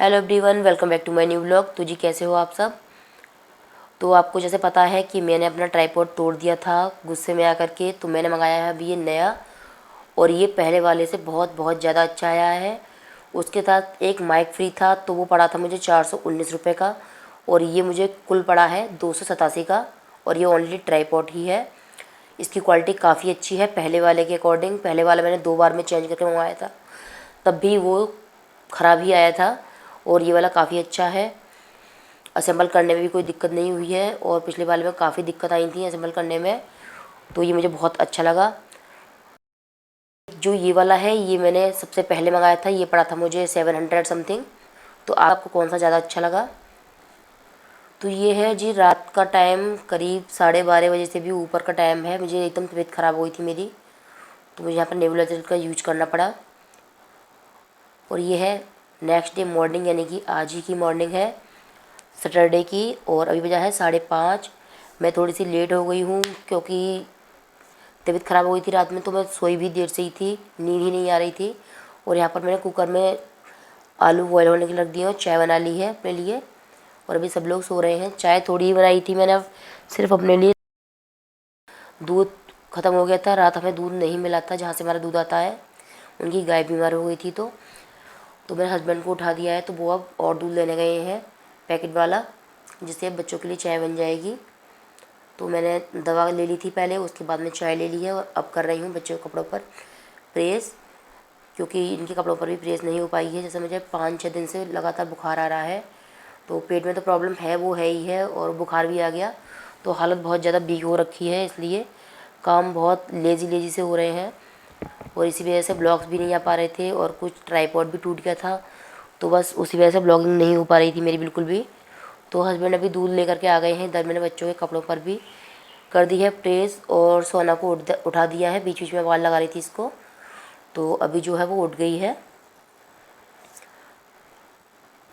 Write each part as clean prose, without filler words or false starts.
Hello everyone, welcome back to my new vlog. तो जी कैसे हो आप सब। तो आपको जैसे पता है कि मैंने अपना ट्राइपॉड तोड़ दिया था गुस्से में आकर के, तो मैंने मंगाया है अभी ये नया, और ये पहले वाले से बहुत बहुत ज़्यादा अच्छा आया है। उसके साथ एक माइक फ्री था, तो वो पड़ा था मुझे 419 रुपये का, और ये मुझे कुल पड़ा है 287 का, और ये ओनली ट्राइपॉड ही है। इसकी क्वालिटी काफ़ी अच्छी है पहले वाले के अकॉर्डिंग। पहले वाला मैंने 2 बार में चेंज करके मंगवाया था, तब भी वो ख़राब ही आया था, और ये वाला काफ़ी अच्छा है। असेंबल करने में भी कोई दिक्कत नहीं हुई है, और पिछले वाले में काफ़ी दिक्कत आई थी असेंबल करने में, तो ये मुझे बहुत अच्छा लगा। जो ये वाला है ये मैंने सबसे पहले मंगाया था, ये पड़ा था मुझे 700 समथिंग। तो आपको कौन सा ज़्यादा अच्छा लगा। तो ये है जी रात का टाइम, करीब 12:30 बजे से भी ऊपर का टाइम है। मुझे एकदम तबीयत ख़राब हुई थी मेरी, तो मुझे यहाँ पर नेबुलाइज़र का यूज करना पड़ा। और ये है नेक्स्ट डे मॉर्निंग, यानी कि आज ही की मॉर्निंग है सैटरडे की, और अभी बजा है 5:30। मैं थोड़ी सी लेट हो गई हूँ क्योंकि तबीयत ख़राब हो गई थी रात में, तो मैं सोई भी देर से ही थी, नींद ही नहीं आ रही थी। और यहाँ पर मैंने कुकर में आलू बॉयल होने के लिए रख दिए और चाय बना ली है अपने लिए, और अभी सब लोग सो रहे हैं। चाय थोड़ी ही बनाई थी मैंने सिर्फ अपने लिए। दूध ख़त्म हो गया था, रात हमें दूध नहीं मिला था जहाँ से हमारा दूध आता है, उनकी गाय बीमार हो गई थी, तो मेरे हस्बैंड को उठा दिया है, तो वो अब और दूध लेने गए हैं पैकेट वाला, जिससे अब बच्चों के लिए चाय बन जाएगी। तो मैंने दवा ले ली थी पहले, उसके बाद में चाय ले ली है, और अब कर रही हूँ बच्चों के कपड़ों पर प्रेस, क्योंकि इनके कपड़ों पर भी प्रेस नहीं हो पाई है। जैसे मुझे 5-6 दिन से लगातार बुखार आ रहा है, तो पेट में तो प्रॉब्लम है, वो है ही है, और बुखार भी आ गया, तो हालत बहुत ज़्यादा वीक हो रखी है, इसलिए काम बहुत लेज़ी लेज़ी से हो रहे हैं, और इसी वजह से ब्लॉग्स भी नहीं आ पा रहे थे, और कुछ ट्राईपॉड भी टूट गया था, तो बस उसी वजह से ब्लॉगिंग नहीं हो पा रही थी मेरी बिल्कुल भी। तो हस्बैंड अभी दूध लेकर के आ गए हैं इधर। मैंने बच्चों के कपड़ों पर भी कर दी है प्रेस, और सोना को उठा दिया है। बीच बीच में बाल लगा रही थी इसको, तो अभी जो है वो उठ गई है,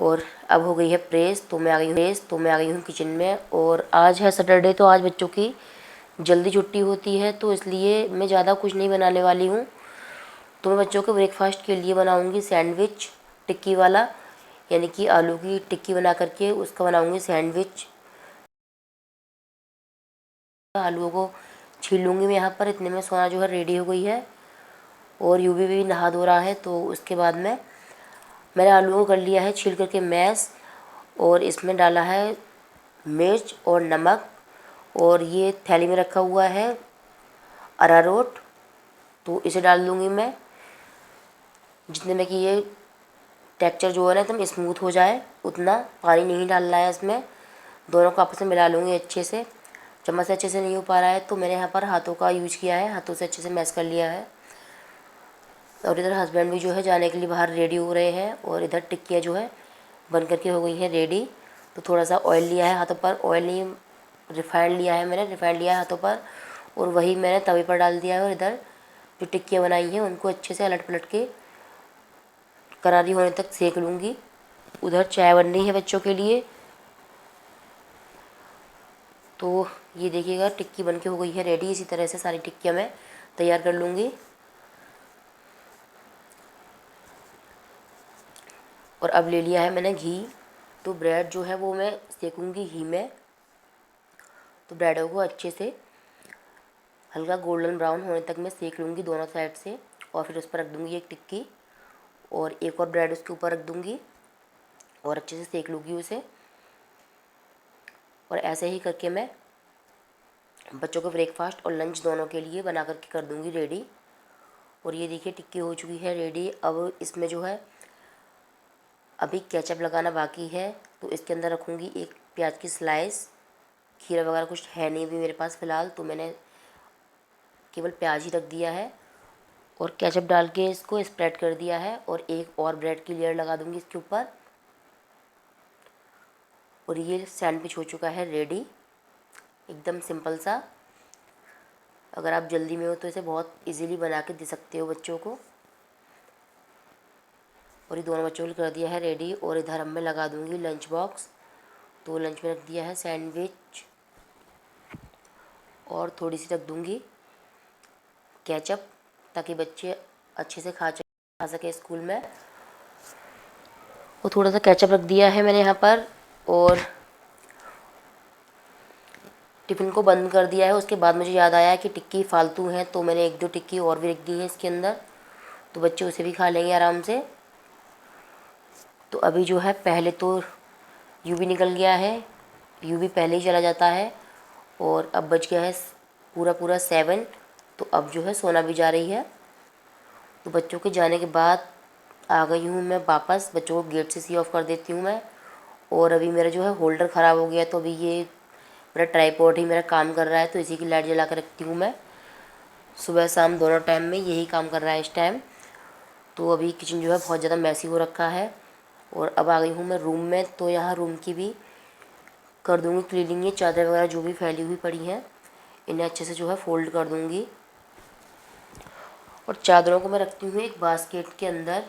और अब हो गई है प्रेस। तो मैं आ गई हूँ किचन में, और आज है सैटरडे, तो आज बच्चों की जल्दी छुट्टी होती है, तो इसलिए मैं ज़्यादा कुछ नहीं बनाने वाली हूँ। तो मैं बच्चों के ब्रेकफास्ट के लिए बनाऊँगी सैंडविच टिक्की वाला, यानी कि आलू की टिक्की बना करके उसका बनाऊँगी सैंडविच। आलूओं को छील लूँगी मैं यहाँ पर, इतने में सोना जो है रेडी हो गई है, और यूवी भी नहा धो रहा है। तो उसके बाद में मैंने आलूओं को कर लिया है छील करके मैश, और इसमें डाला है मिर्च और नमक, और ये थैली में रखा हुआ है अरारोट, तो इसे डाल दूँगी मैं, जितने में कि ये टेक्सचर जो है ना एकदम स्मूथ हो जाए, उतना पानी नहीं डालना है इसमें। दोनों को आपस में मिला लूँगी अच्छे से। चम्मच से अच्छे से नहीं हो पा रहा है, तो मैंने यहाँ पर हाथों का यूज किया है, हाथों से अच्छे से मैश कर लिया है। और इधर हस्बैंड भी जो है जाने के लिए बाहर रेडी हो रहे हैं, और इधर टिक्कियाँ जो है बन करके हो गई हैं रेडी। तो थोड़ा सा ऑयल लिया है हाथों पर, ऑयल नहीं रिफाइंड लिया है मैंने, रिफाइंड लिया है हाथों पर, और वही मैंने तवे पर डाल दिया है। और इधर जो टिक्कियाँ बनाई हैं उनको अच्छे से अलट पलट के करारी होने तक सेक लूँगी। उधर चाय बन रही है बच्चों के लिए। तो ये देखिएगा टिक्की बन के हो गई है रेडी। इसी तरह से सारी टिक्कियाँ मैं तैयार कर लूँगी। और अब ले लिया है मैंने घी, तो ब्रेड जो है वो मैं सेकूँगी घी में। तो ब्रेडों को अच्छे से हल्का गोल्डन ब्राउन होने तक मैं सेक लूँगी दोनों साइड से, और फिर उस पर रख दूँगी एक टिक्की, और एक और ब्रेड उसके ऊपर रख दूँगी, और अच्छे से सेक लूँगी उसे। और ऐसे ही करके मैं बच्चों को ब्रेकफास्ट और लंच दोनों के लिए बना करके कर दूँगी रेडी। और ये देखिए टिक्की हो चुकी है रेडी। अब इसमें जो है अभी केचप लगाना बाकी है, तो इसके अंदर रखूँगी एक प्याज की स्लाइस। खीरा वगैरह कुछ है नहीं भी मेरे पास फ़िलहाल, तो मैंने केवल प्याज ही रख दिया है, और केचप डाल के इसको स्प्रेड कर दिया है, और एक और ब्रेड की लेयर लगा दूँगी इसके ऊपर। और ये सैंडविच हो चुका है रेडी, एकदम सिंपल सा। अगर आप जल्दी में हो तो इसे बहुत इजीली बना के दे सकते हो बच्चों को। और ये दोनों बच्चों के लिए कर दिया है रेडी। और इधर अब मैं लगा दूँगी लंच बॉक्स। तो लंच में रख दिया है सैंडविच, और थोड़ी सी रख दूँगी केचप, ताकि बच्चे अच्छे से खा सके स्कूल में। और थोड़ा सा केचप रख दिया है मैंने यहाँ पर, और टिफ़िन को बंद कर दिया है। उसके बाद मुझे याद आया कि टिक्की फालतू है, तो मैंने 1-2 टिक्की और भी रख दी है इसके अंदर, तो बच्चे उसे भी खा लेंगे आराम से। तो अभी जो है पहले तो यू भी निकल गया है, यू भी पहले ही चला जाता है, और अब बज गया है पूरा पूरा 7। तो अब जो है सोना भी जा रही है। तो बच्चों के जाने के बाद आ गई हूँ मैं वापस, बच्चों को गेट से सी ऑफ कर देती हूँ मैं। और अभी मेरा जो है होल्डर ख़राब हो गया, तो अभी ये मेरा ट्राईपॉड ही मेरा काम कर रहा है, तो इसी की लाइट जला कर रखती हूँ मैं। सुबह शाम दोनों टाइम में यही काम कर रहा है इस टाइम। तो अभी किचन जो है बहुत ज़्यादा मैसी हो रखा है। और अब आ गई हूँ मैं रूम में, तो यहाँ रूम की भी कर दूँगी क्लीनिंग। ये चादर वगैरह जो भी फैली हुई पड़ी हैं, इन्हें अच्छे से जो है फ़ोल्ड कर दूँगी। और चादरों को मैं रखती हूँ एक बास्केट के अंदर,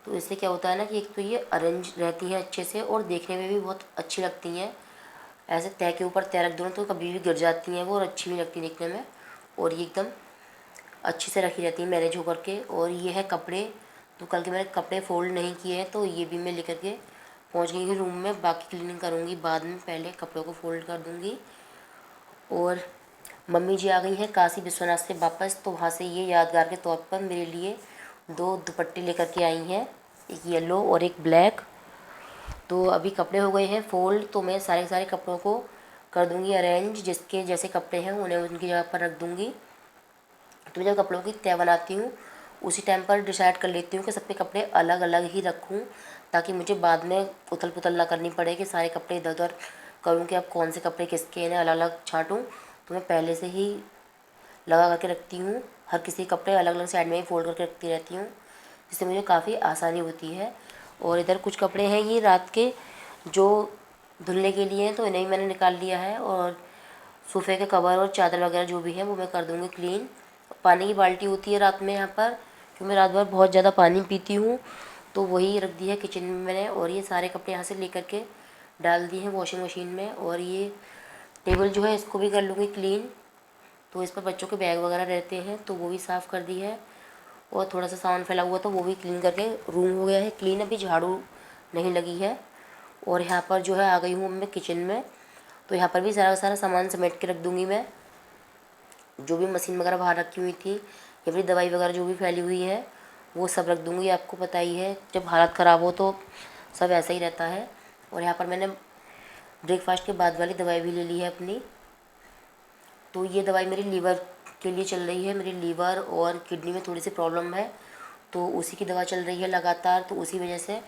तो इससे क्या होता है ना कि एक तो ये अरेंज रहती हैं अच्छे से, और देखने में भी बहुत अच्छी लगती हैं। ऐसे तह के ऊपर तह रख दो तो कभी भी गिर जाती हैं वो, और अच्छी भी लगती है देखने में, और ये एकदम अच्छे से रखी रहती है मैनेज होकर के। और ये है कपड़े, तो कल के मैंने कपड़े फ़ोल्ड नहीं किए हैं, तो ये भी मैं लेकर के पहुंच गई हूँ रूम में। बाकी क्लीनिंग करूँगी बाद में, पहले कपड़ों को फ़ोल्ड कर दूँगी। और मम्मी जी आ गई हैं काशी विश्वनाथ से वापस, तो वहाँ से ये यादगार के तौर पर मेरे लिए 2 दुपट्टे लेकर के आई हैं, एक येलो और एक ब्लैक। तो अभी कपड़े हो गए हैं फ़ोल्ड, तो मैं सारे सारे कपड़ों को कर दूँगी अरेंज, जिसके जैसे कपड़े हैं उन्हें उनकी जगह पर रख दूँगी। तो मैं जब कपड़ों की तय बनाती हूँ उसी टाइम पर डिसाइड कर लेती हूँ कि सबके कपड़े अलग अलग ही रखूँ, ताकि मुझे बाद में उथल पुथल ना करनी पड़े कि सारे कपड़े इधर उधर करूँ कि अब कौन से कपड़े किसके हैं अलग अलग छाँटूँ। तो मैं पहले से ही लगा करके रखती हूँ, हर किसी के कपड़े अलग अलग साइड में ही फ़ोल्ड करके रखती रहती हूँ, जिससे मुझे काफ़ी आसानी होती है। और इधर कुछ कपड़े हैं ये रात के जो धुलने के लिए हैं, तो इन्हें भी मैंने निकाल लिया है। और सोफ़े के कवर और चादर वगैरह जो भी है वो मैं कर दूँगी क्लीन। पानी की बाल्टी होती है रात में यहाँ पर, क्योंकि मैं रात भर बहुत ज़्यादा पानी पीती हूँ, तो वही रख दी है किचन में मैंने। और ये सारे कपड़े यहाँ से लेकर के डाल दिए हैं वॉशिंग मशीन में। और ये टेबल जो है इसको भी कर लूँगी क्लीन, तो इस पर बच्चों के बैग वगैरह रहते हैं, तो वो भी साफ़ कर दी है। और थोड़ा सा सामान फैला हुआ तो वो भी क्लीन करके रूम हो गया है क्लीन, अभी झाड़ू नहीं लगी है। और यहाँ पर जो है आ गई हूँ मैं किचन में, तो यहाँ पर भी सारा सारा सामान समेट के रख दूँगी मैं, जो भी मशीन वगैरह बाहर रखी हुई थी या फिर दवाई वगैरह जो भी फैली हुई है वो सब रख दूँगी। आपको पता ही है जब हालत ख़राब हो तो सब ऐसा ही रहता है। और यहाँ पर मैंने ब्रेकफास्ट के बाद वाली दवाई भी ले ली है अपनी, तो ये दवाई मेरी लीवर के लिए चल रही है। मेरी लीवर और किडनी में थोड़ी सी प्रॉब्लम है, तो उसी की दवा चल रही है लगातार, तो उसी वजह से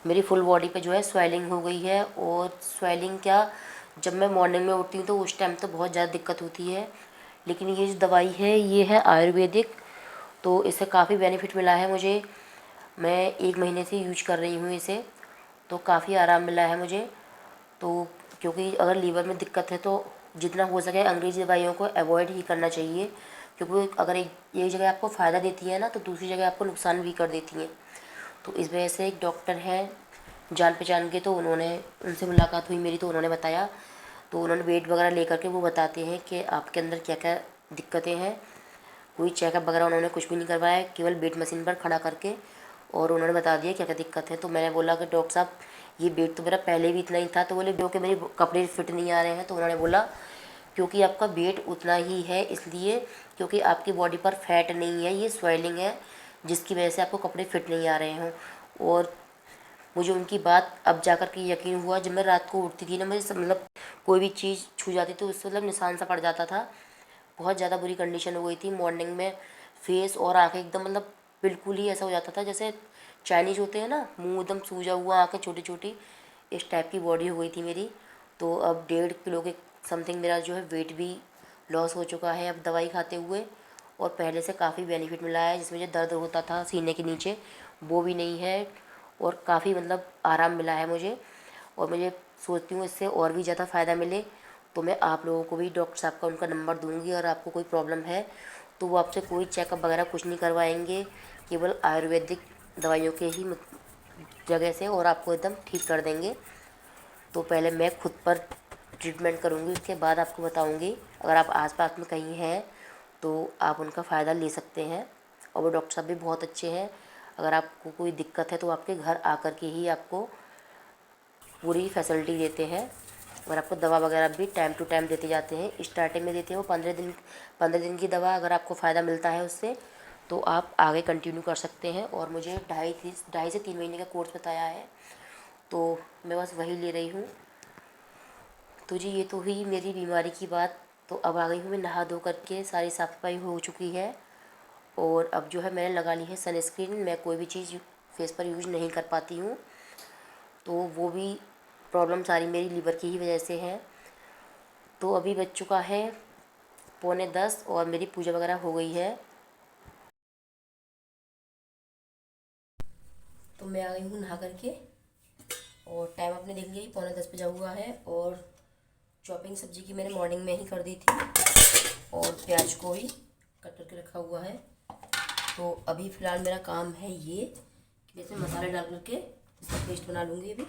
मेरी फुल बॉडी पे जो है स्वेलिंग हो गई है। और स्वेलिंग क्या, जब मैं मॉर्निंग में उठती हूँ तो उस टाइम तो बहुत ज़्यादा दिक्कत होती है, लेकिन ये जो दवाई है ये है आयुर्वेदिक, तो इससे काफ़ी बेनिफिट मिला है मुझे। मैं 1 महीने से यूज कर रही हूँ इसे, तो काफ़ी आराम मिला है मुझे। तो क्योंकि अगर लीवर में दिक्कत है तो जितना हो सके अंग्रेज़ी दवाइयों को अवॉइड ही करना चाहिए, क्योंकि अगर एक जगह आपको फ़ायदा देती है ना तो दूसरी जगह आपको नुकसान भी कर देती हैं। तो इस वजह से एक डॉक्टर हैं जान पहचान के, तो उनसे मुलाकात हुई मेरी, तो उन्होंने बताया, तो उन्होंने वेट वगैरह लेकर के वो बताते हैं कि आपके अंदर क्या क्या दिक्कतें हैं। कोई चेकअप वगैरह उन्होंने कुछ भी नहीं करवाया, केवल वेट मशीन पर खड़ा करके, और उन्होंने बता दिया क्या क्या दिक्कत है। तो मैंने बोला कि डॉक्टर साहब ये वेट तो मेरा पहले भी इतना ही था, तो बोले क्योंकि मेरे कपड़े फिट नहीं आ रहे हैं, तो उन्होंने बोला क्योंकि आपका वेट उतना ही है इसलिए, क्योंकि आपकी बॉडी पर फैट नहीं है, ये स्वेलिंग है जिसकी वजह से आपको कपड़े फिट नहीं आ रहे हों। और मुझे उनकी बात अब जाकर के यकीन हुआ, जब मैं रात को उठती थी ना, मुझे मतलब कोई भी चीज़ छू जाती तो उससे मतलब निशान सा पड़ जाता था। बहुत ज़्यादा बुरी कंडीशन हो गई थी मॉर्निंग में, फेस और आंखें एकदम मतलब बिल्कुल ही ऐसा हो जाता था जैसे चाइनीज़ होते हैं ना, मुंह एकदम सूजा हुआ, आंखें छोटी छोटी, इस टाइप की बॉडी हो गई थी मेरी। तो अब 1.5 किलो के समथिंग मेरा जो है वेट भी लॉस हो चुका है अब दवाई खाते हुए, और पहले से काफ़ी बेनिफिट मिला है। जिसमें जो दर्द होता था सीने के नीचे वो भी नहीं है, और काफ़ी मतलब आराम मिला है मुझे। और मुझे सोचती हूँ इससे और भी ज़्यादा फ़ायदा मिले, तो मैं आप लोगों को भी डॉक्टर साहब का उनका नंबर दूंगी, और आपको कोई प्रॉब्लम है तो वो आपसे कोई चेकअप वगैरह कुछ नहीं करवाएंगे, केवल आयुर्वेदिक दवाइयों के ही जगह से, और आपको एकदम ठीक कर देंगे। तो पहले मैं खुद पर ट्रीटमेंट करूँगी, उसके बाद आपको बताऊँगी। अगर आप आसपास में कहीं हैं तो आप उनका फ़ायदा ले सकते हैं, और वो डॉक्टर साहब भी बहुत अच्छे हैं। अगर आपको कोई दिक्कत है तो आपके घर आकर के ही आपको पूरी फैसिलिटी देते हैं। और आपको दवा वगैरह भी टाइम टू टाइम देते जाते हैं। स्टार्टिंग में देते हैं वो 15 दिन की दवा। अगर आपको फ़ायदा मिलता है उससे तो आप आगे कंटिन्यू कर सकते हैं। और मुझे 2.5 से 3 महीने का कोर्स बताया है, तो मैं बस वही ले रही हूँ। तो जी ये तो हुई मेरी बीमारी की बात। तो अब आ गई हूँ मैं नहा धो करके, सारी साफ़ सफाई हो चुकी है। और अब जो है मैंने लगा ली है सनस्क्रीन। मैं कोई भी चीज़ फेस पर यूज़ नहीं कर पाती हूँ, तो वो भी प्रॉब्लम सारी मेरी लीवर की ही वजह से है। तो अभी बज चुका है 9:45 और मेरी पूजा वगैरह हो गई है। तो मैं आ गई हूँ नहा करके और टाइम आपने देख लिया 9:45 बजा हुआ है। और चॉपिंग सब्ज़ी की मैंने मॉर्निंग में ही कर दी थी और प्याज को भी कट करके रखा हुआ है। तो अभी फ़िलहाल मेरा काम है ये कि इसमें मसाले डाल करके इसका पेस्ट बना लूँगी अभी।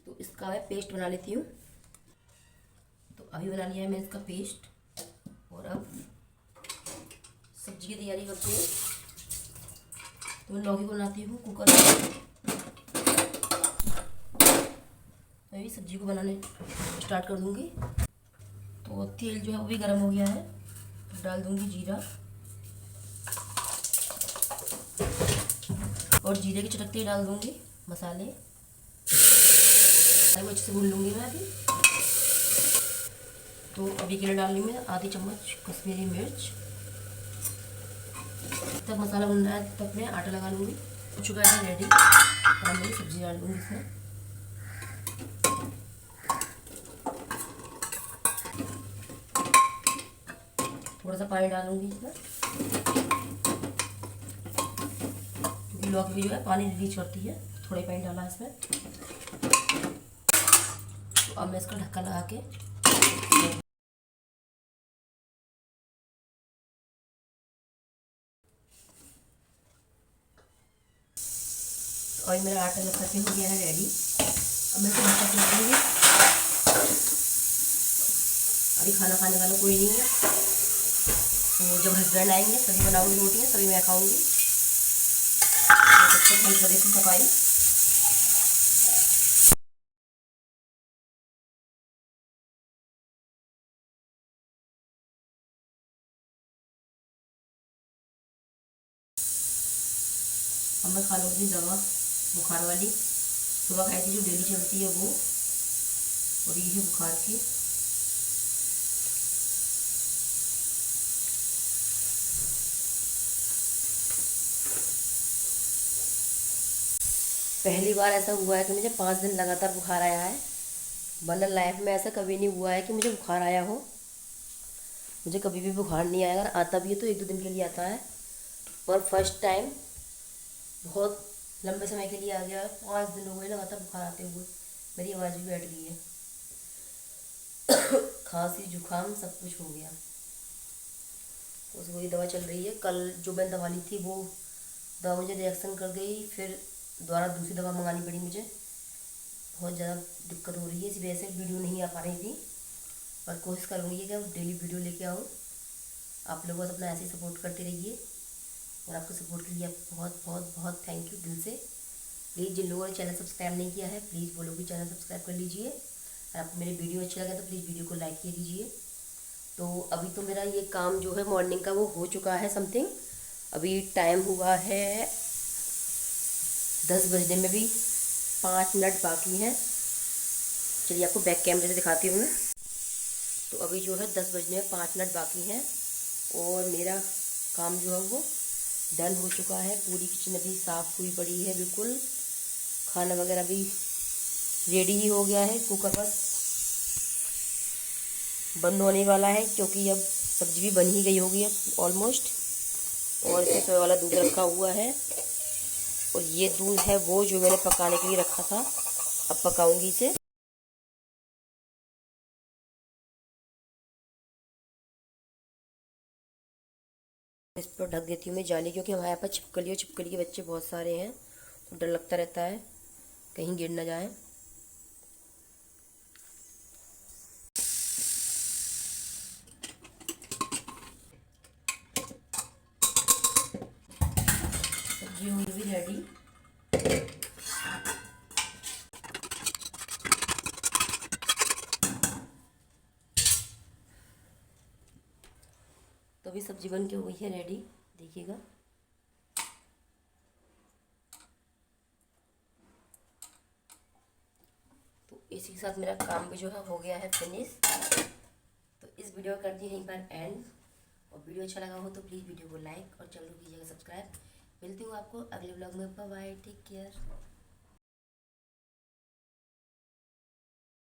तो इसका मैं पेस्ट बना लेती हूँ। तो अभी बना लिया है मैंने इसका पेस्ट और अब सब्जी की तैयारी करते हैं। तो मैं लौकी को बनाती हूँ कुकर में। मैं भी सब्जी को बनाने स्टार्ट कर दूँगी। तो तेल जो है वो भी गर्म हो गया है, तो डाल दूँगी जीरा। और जीरे की चटकते ही डाल दूँगी मसाले। वो अच्छे से भून लूँगी मैं अभी। तो अभी के लिए डाल रही मैं आधी चम्मच कश्मीरी मिर्च। तब मसाला भुन रहा है तब मैं आटा लगा लूँगी। हो चुका है रेडी। और मैं सब्जी डाल दूँगी इसमें। थोड़ा सा पानी डालूँगी इसमें, क्योंकि लौकी भी जो है पानी रिलीज करती है। थोड़ा ही पानी डाला इसमें। तो अब मैं इसका ढक्कन लगा के और मेरा आटा लग करके हो गया है रेडी। अब मैं इसको ढक्कन लगा दूँगी। अभी खाना खाने वाला कोई नहीं है, तो जब हस्बैंड आएंगे तभी बनाऊँगी रोटियाँ, तभी मैं खाऊँगी। तब तक हेल्प कर देती हूँ सफाई। अब मैं खा लूँगी दवा बुखार वाली। सुबह खाई थी जो डेली चलती है वो, और ये है बुखार की। पहली बार ऐसा हुआ है कि मुझे 5 दिन लगातार बुखार आया है, वरना लाइफ में ऐसा कभी नहीं हुआ है कि मुझे बुखार आया हो। मुझे कभी भी बुखार नहीं आया। अगर आता भी है तो 1-2 दिन के लिए आता है, पर फर्स्ट टाइम बहुत लंबे समय के लिए आ गया है। 5 दिन हो गए लगातार बुखार आते हुए। मेरी आवाज़ भी बैठ गई है। खांसी जुकाम सब कुछ हो गया। उस वही दवा चल रही है। कल जो मैंने दवा ली थी वो दवा मुझे रिएक्शन कर गई, फिर दोबारा दूसरी दवा मंगानी पड़ी मुझे। बहुत ज़्यादा दिक्कत हो रही है, इस वजह से वीडियो नहीं आ पा रही थी। पर कोशिश करूँगी कि अब डेली वीडियो लेके आऊँ। आप लोगों से अपना ऐसे ही सपोर्ट करते रहिए। और आपके सपोर्ट के लिए आप बहुत बहुत बहुत थैंक यू दिल से। प्लीज़ जिन लोगों ने चैनल सब्सक्राइब नहीं किया है, प्लीज़ वो लोग भी चैनल सब्सक्राइब कर लीजिए। अगर आपको मेरे वीडियो अच्छे लगे तो प्लीज़ वीडियो को लाइक किया कीजिए। तो अभी तो मेरा ये काम जो है मॉर्निंग का वो हो चुका है समथिंग। अभी टाइम हुआ है 10 बजने में भी 5 मिनट बाकी हैं। चलिए आपको बैक कैमरे से दिखाती हूँ मैं। तो अभी जो है 10 बजने में 5 मिनट बाकी हैं और मेरा काम जो है वो डन हो चुका है। पूरी किचन अभी साफ़ हुई पड़ी है बिल्कुल। खाना वगैरह भी रेडी ही हो गया है। कुकर बस बंद होने वाला है, क्योंकि अब सब्जी भी बन ही गई होगी अब ऑलमोस्ट। और इसमें सोया वाला दूध रखा हुआ है, और ये दूध है वो जो मैंने पकाने के लिए रखा था। अब पकाऊंगी इसे। इस पर ढक देती हूँ मैं जाली, क्योंकि हमारे यहाँ पर छिपकली और छिपकली के बच्चे बहुत सारे हैं, तो डर लगता रहता है। कहीं गिर ना जाए। सब्जी हुई भी रेडी। तो अभी सब्जी बन के हुई है रेडी, देखिएगा। तो इसी के साथ मेरा काम भी जो है हो गया है फिनिश। तो इस वीडियो को कर दी यहीं पर एंड। और वीडियो अच्छा लगा हो तो प्लीज़ वीडियो को लाइक और चैनल को कीजिएगा सब्सक्राइब। मिलती हूँ आपको अगले ब्लॉग में। Bye bye, take care.